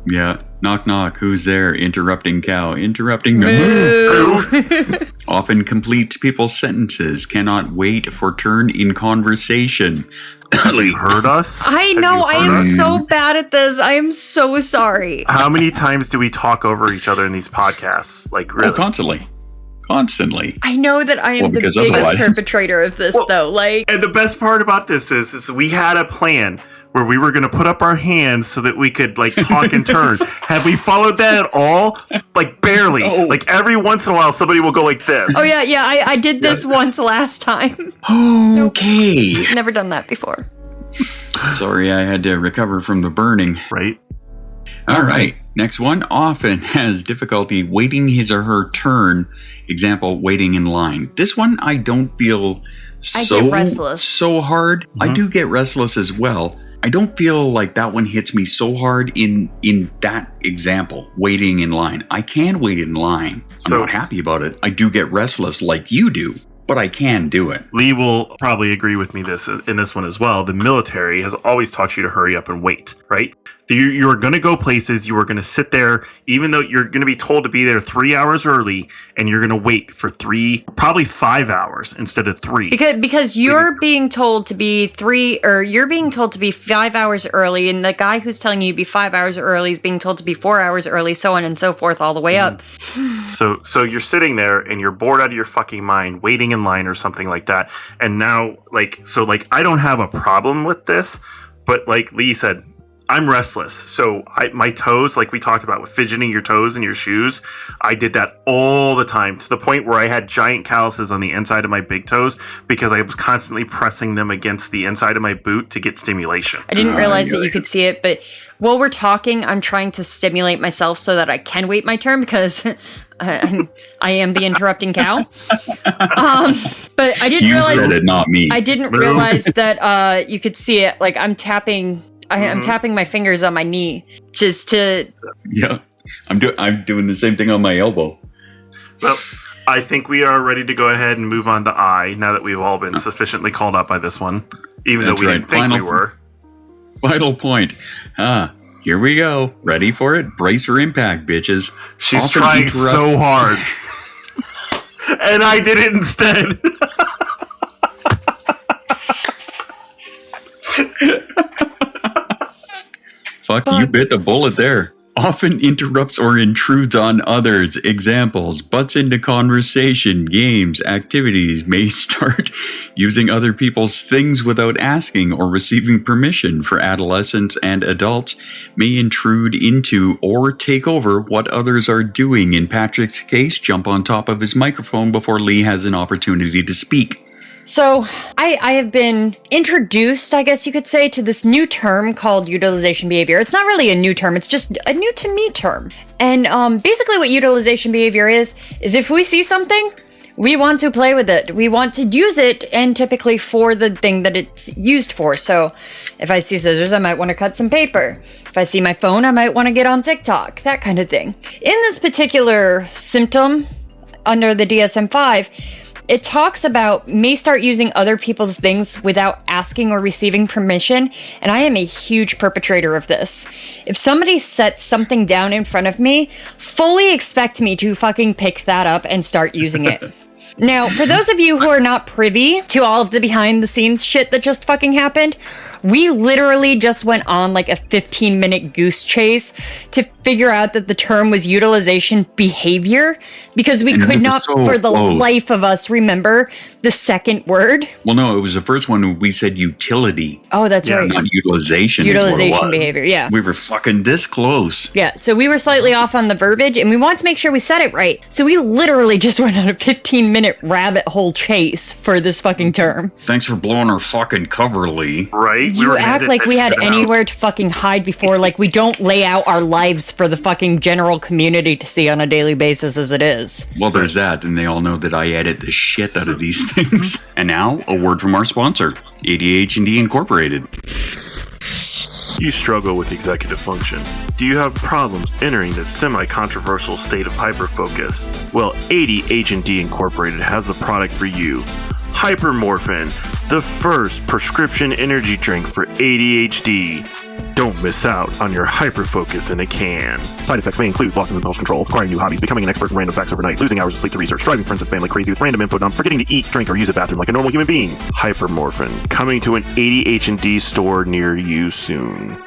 Yeah. Knock, knock. Who's there? Interrupting cow. Interrupting moo. Often completes people's sentences. Cannot wait for turn in conversation. Have you heard us? I know. I am so bad at this. I am so sorry. How many times do we talk over each other in these podcasts? Like, really? Oh, constantly. Constantly. I know that I am the biggest perpetrator of this, though. Like, and the best part about this is we had a plan where we were going to put up our hands so that we could, like, talk in turn. Have we followed that at all? Like, barely. No. Like, every once in a while, somebody will go like this. Oh, yeah. I did this once last time. Okay. Nope. Never done that before. Sorry, I had to recover from the burning. Right. All right. Next one. Often has difficulty waiting his or her turn. Example, waiting in line. This one, I don't feel so hard. Mm-hmm. I do get restless as well. I don't feel like that one hits me so hard in that example, waiting in line. I can wait in line. I'm not happy about it. I do get restless like you do, but I can do it. Lee will probably agree with me in this one as well. The military has always taught you to hurry up and wait, right? You are going to go places. You are going to sit there, even though you're going to be told to be there 3 hours early, and you're going to wait for probably 5 hours instead of 3. Because you're being told to be 5 hours early, and the guy who's telling you to be 5 hours early is being told to be 4 hours early, so on and so forth, all the way up. So you're sitting there and you're bored out of your fucking mind, waiting in line or something like that. And now, I don't have a problem with this, but like Lee said, I'm restless. So my toes, like we talked about with fidgeting your toes in your shoes, I did that all the time to the point where I had giant calluses on the inside of my big toes because I was constantly pressing them against the inside of my boot to get stimulation. I didn't realize that you could see it, but while we're talking, I'm trying to stimulate myself so that I can wait my turn because I am the interrupting cow. But I didn't realize it, not me. I didn't realize that you could see it. Like I'm tapping my fingers on my knee just to. Yeah, I'm doing the same thing on my elbow. Well, I think we are ready to go ahead and move on to I. Now that we've all been sufficiently called up by this one, even though we didn't think we were. Final point. Here we go. Ready for it? Brace for impact, bitches. She's trying so hard, and I did it instead. Fuck, you bit the bullet there. Often interrupts or intrudes on others. Examples, butts into conversation, games, activities, may start using other people's things without asking or receiving permission. For adolescents and adults, may intrude into or take over what others are doing. In Patrick's case, jump on top of his microphone before Lee has an opportunity to speak. So I have been introduced, I guess you could say, to this new term called utilization behavior. It's not really a new term. It's just a new to me term. And basically what utilization behavior is if we see something, we want to play with it. We want to use it, and typically for the thing that it's used for. So if I see scissors, I might want to cut some paper. If I see my phone, I might want to get on TikTok, that kind of thing. In this particular symptom under the DSM-5, it talks about may start using other people's things without asking or receiving permission, and I am a huge perpetrator of this. If somebody sets something down in front of me, fully expect me to fucking pick that up and start using it. Now, for those of you who are not privy to all of the behind-the-scenes shit that just fucking happened, we literally just went on like a 15-minute goose chase to figure out that the term was utilization behavior because we could not, for the life of us, remember the second word. Well, no, it was the first one we said utility. Oh, that's right. Not utilization. Utilization behavior, yeah. We were fucking this close. Yeah, so we were slightly off on the verbiage, and we wanted to make sure we said it right. So we literally just went on a 15-minute rabbit hole chase for this fucking term. Thanks for blowing our fucking cover, Lee. Right? You act like we had anywhere to fucking hide before, like we don't lay out our lives for the fucking general community to see on a daily basis as it is. Well, there's that, and they all know that I edit the shit out of these things. And now, a word from our sponsor, ADHD Incorporated. You struggle with executive function. Do you have problems entering the semi-controversial state of hyperfocus? Well, ADHD Incorporated has the product for you. Hypermorphin, the first prescription energy drink for ADHD. Don't miss out on your hyperfocus in a can. Side effects may include loss of impulse control, acquiring new hobbies, becoming an expert in random facts overnight, losing hours of sleep to research, driving friends and family crazy with random info dumps, forgetting to eat, drink, or use a bathroom like a normal human being. Hypermorphin, coming to an ADHD store near you soon.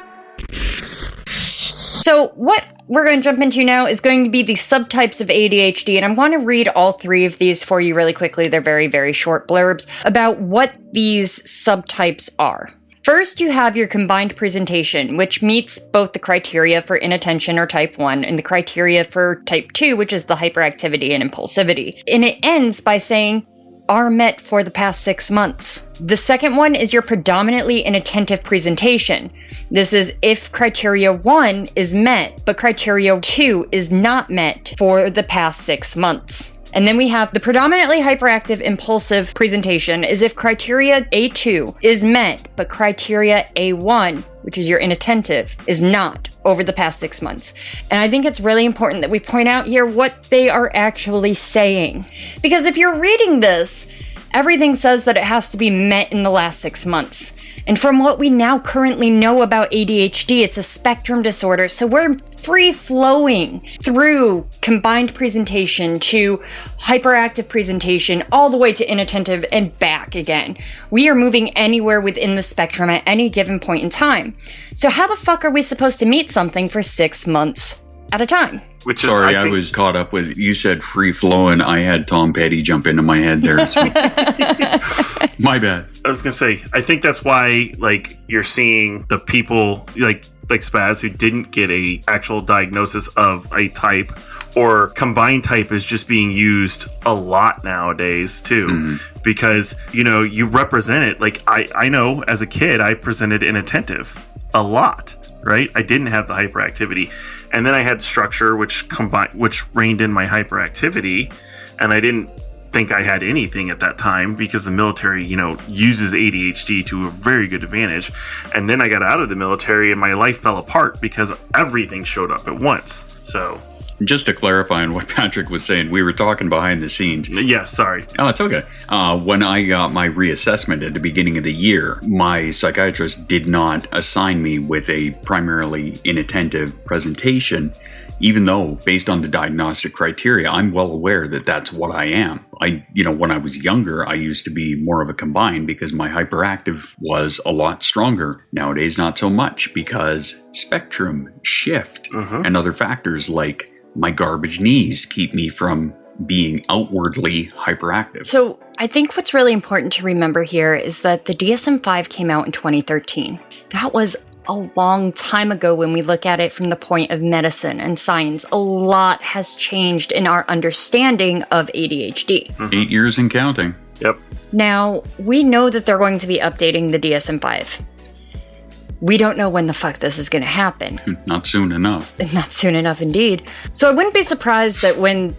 So what we're going to jump into now is going to be the subtypes of ADHD, and I'm going to read all three of these for you really quickly. They're very, very short blurbs about what these subtypes are. First, you have your combined presentation, which meets both the criteria for inattention or type 1 and the criteria for type 2, which is the hyperactivity and impulsivity. And it ends by saying, are met for the past 6 months. The second one is your predominantly inattentive presentation. This is if criteria 1 is met, but criteria 2 is not met for the past 6 months. And then we have the predominantly hyperactive impulsive presentation is if criteria A2 is met, but criteria A1, which is your inattentive, is not over the past 6 months. And I think it's really important that we point out here what they are actually saying. Because if you're reading this, everything says that it has to be met in the last 6 months. And from what we now currently know about ADHD, it's a spectrum disorder. So we're free-flowing through combined presentation to hyperactive presentation, all the way to inattentive and back again. We are moving anywhere within the spectrum at any given point in time. So how the fuck are we supposed to meet something for 6 months at a time? Sorry, I was caught up with, you said free flowing. I had Tom Petty jump into my head there. So. My bad. I was going to say, I think that's why, like, you're seeing the people, like Spaz, who didn't get a actual diagnosis of a type, or combined type is just being used a lot nowadays, too. Because, you know, you represent it. Like, I know as a kid, I presented inattentive a lot, right? I didn't have the hyperactivity. And then I had structure, which reined in my hyperactivity. And I didn't think I had anything at that time because the military, you know, uses ADHD to a very good advantage. And then I got out of the military and my life fell apart because everything showed up at once. So just to clarify on what Patrick was saying, we were talking behind the scenes. Yes, sorry. Oh, it's okay. When I got my reassessment at the beginning of the year, my psychiatrist did not assign me with a primarily inattentive presentation, even though, based on the diagnostic criteria, I'm well aware that that's what I am. When I was younger, I used to be more of a combined because my hyperactive was a lot stronger. Nowadays, not so much because spectrum shift and other factors like my garbage knees keep me from being outwardly hyperactive. So I think what's really important to remember here is that the DSM-5 came out in 2013. That was a long time ago when we look at it from the point of medicine and science. A lot has changed in our understanding of ADHD. 8 years and counting. Yep. Now, we know that they're going to be updating the DSM-5. We don't know when the fuck this is going to happen. Not soon enough. Not soon enough, indeed. So I wouldn't be surprised that when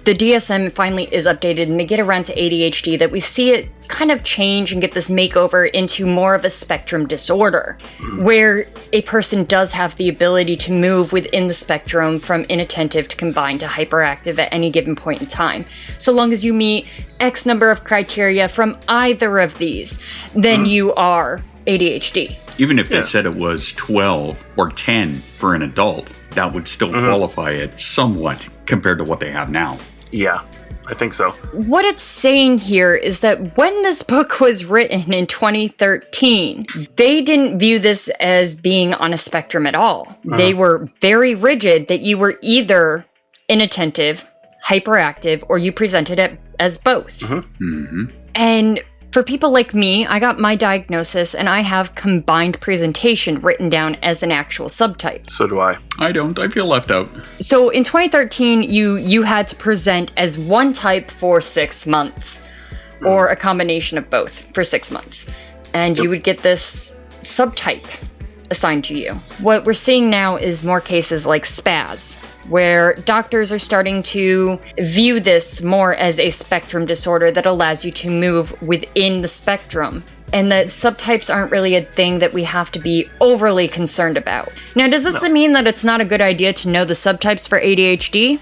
the DSM finally is updated and they get around to ADHD, that we see it kind of change and get this makeover into more of a spectrum disorder, where a person does have the ability to move within the spectrum from inattentive to combined to hyperactive at any given point in time. So long as you meet X number of criteria from either of these, then you are ADHD. Even if they said it was 12 or 10 for an adult, that would still qualify it somewhat compared to what they have now. Yeah, I think so. What it's saying here is that when this book was written in 2013, they didn't view this as being on a spectrum at all. They were very rigid that you were either inattentive, hyperactive, or you presented it as both. And for people like me, I got my diagnosis and I have combined presentation written down as an actual subtype. So do I. I don't. I feel left out. So in 2013, you had to present as one type for 6 months, or a combination of both for 6 months. And you would get this subtype assigned to you. What we're seeing now is more cases like Spaz, where doctors are starting to view this more as a spectrum disorder that allows you to move within the spectrum, and that subtypes aren't really a thing that we have to be overly concerned about. Now, does this mean that it's not a good idea to know the subtypes for ADHD?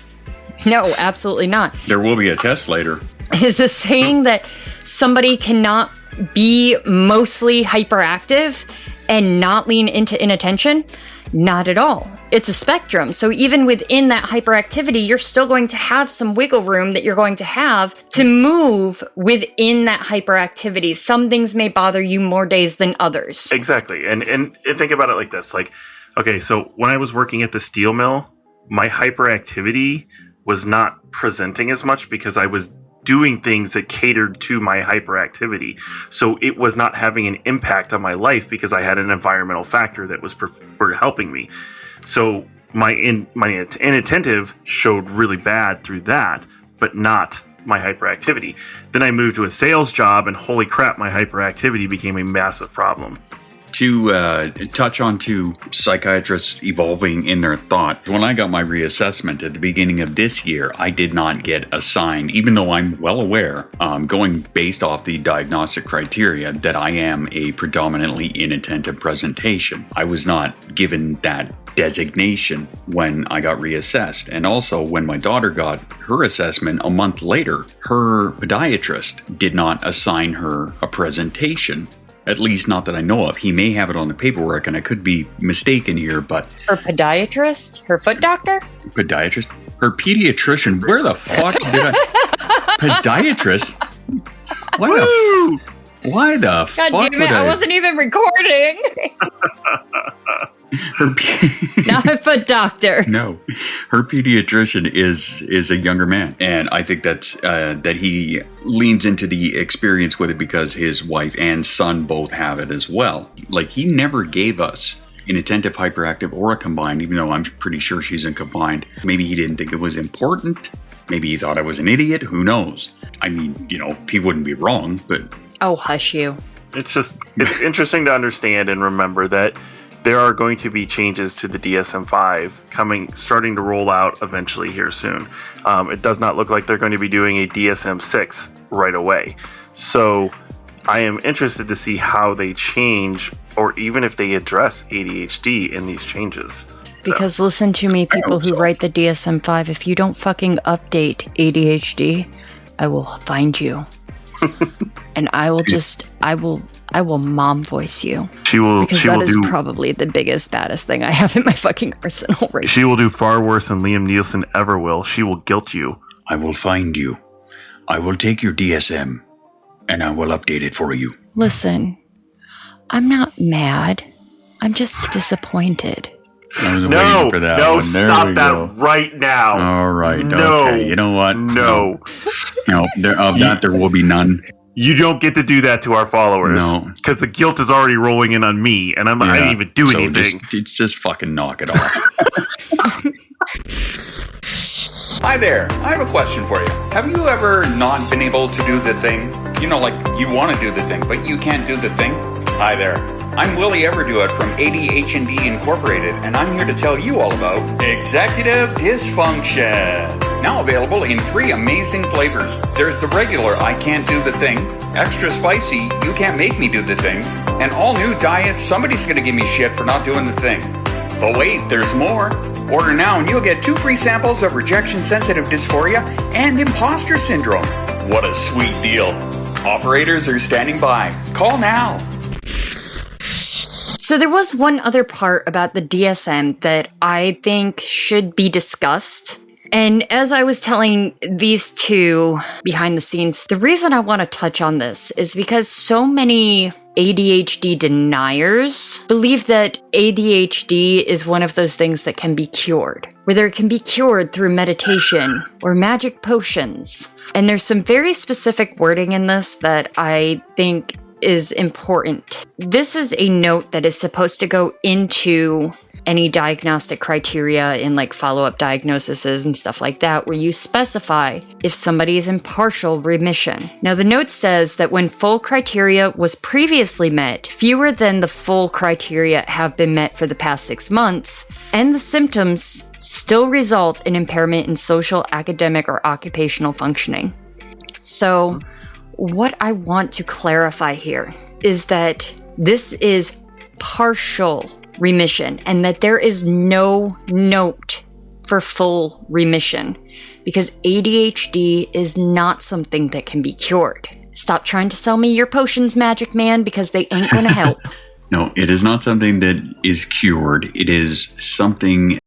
No, absolutely not. There will be a test later. Is this saying that somebody cannot be mostly hyperactive and not lean into inattention? Not at all. It's a spectrum. So even within that hyperactivity, you're still going to have some wiggle room that you're going to have to move within that hyperactivity. Some things may bother you more days than others. Exactly. And think about it like this. Like, okay, so when I was working at the steel mill, my hyperactivity was not presenting as much because I was doing things that catered to my hyperactivity. So it was not having an impact on my life because I had an environmental factor that was were helping me. So my inattentive showed really bad through that, but not my hyperactivity. Then I moved to a sales job, and holy crap, my hyperactivity became a massive problem. To touch on to psychiatrists evolving in their thought, when I got my reassessment at the beginning of this year, I did not get assigned, even though I'm well aware, going based off the diagnostic criteria, that I am a predominantly inattentive presentation. I was not given that designation when I got reassessed. And also, when my daughter got her assessment a month later, her podiatrist did not assign her a presentation. At least not that I know of. He may have it on the paperwork, and I could be mistaken here, but... Her podiatrist? Her foot doctor? Podiatrist? Her pediatrician? Where the fuck did I... Podiatrist? Why the God fuck damn it, would I wasn't even recording! Not a foot doctor. No, her pediatrician is a younger man, and I think that's that he leans into the experience with it because his wife and son both have it as well. Like, he never gave us an attentive, hyperactive, or a combined, even though I'm pretty sure she's in combined. Maybe he didn't think it was important. Maybe he thought I was an idiot. Who knows? I mean, he wouldn't be wrong, but... Oh, hush you. It's interesting to understand and remember that there are going to be changes to the DSM-5 starting to roll out eventually here soon. It does not look like they're going to be doing a DSM-6 right away. So I am interested to see how they change, or even if they address ADHD in these changes. Because listen to me, people who write the DSM-5, if you don't fucking update ADHD, I will find you. And I will mom voice you. Because that is probably the biggest, baddest thing I have in my fucking arsenal right now. She will do far worse than Liam Neeson ever will. She will guilt you. I will find you. I will take your DSM and I will update it for you. Listen, I'm not mad. I'm just disappointed. I was waiting for that one. There Stop we that go. right now. All right. No. Okay. You know what? No. There will be none. You don't get to do that to our followers. No. Because the guilt is already rolling in on me, and I didn't even do anything. Just fucking knock it off. Hi there. I have a question for you. Have you ever not been able to do the thing? Like you want to do the thing, but you can't do the thing? Hi there. I'm Willie Everdoit from ADHD Incorporated, and I'm here to tell you all about executive dysfunction. Now available in 3 amazing flavors. There's the regular I can't do the thing, extra spicy you can't make me do the thing, and all new diet somebody's gonna give me shit for not doing the thing. But wait, there's more. Order now and you'll get 2 free samples of rejection-sensitive dysphoria and imposter syndrome. What a sweet deal. Operators are standing by. Call now. So there was one other part about the DSM that I think should be discussed. And as I was telling these two behind the scenes, the reason I want to touch on this is because so many ADHD deniers believe that ADHD is one of those things that can be cured, whether it can be cured through meditation or magic potions. And there's some very specific wording in this that I think is important. This is a note that is supposed to go into any diagnostic criteria in like follow-up diagnoses and stuff like that, where you specify if somebody is in partial remission. Now, the note says that when full criteria was previously met, fewer than the full criteria have been met for the past 6 months, and the symptoms still result in impairment in social, academic, or occupational functioning. So, what I want to clarify here is that this is partial remission and that there is no note for full remission because ADHD is not something that can be cured. Stop trying to sell me your potions, Magic Man, because they ain't gonna help. No, it is not something that is cured. It is something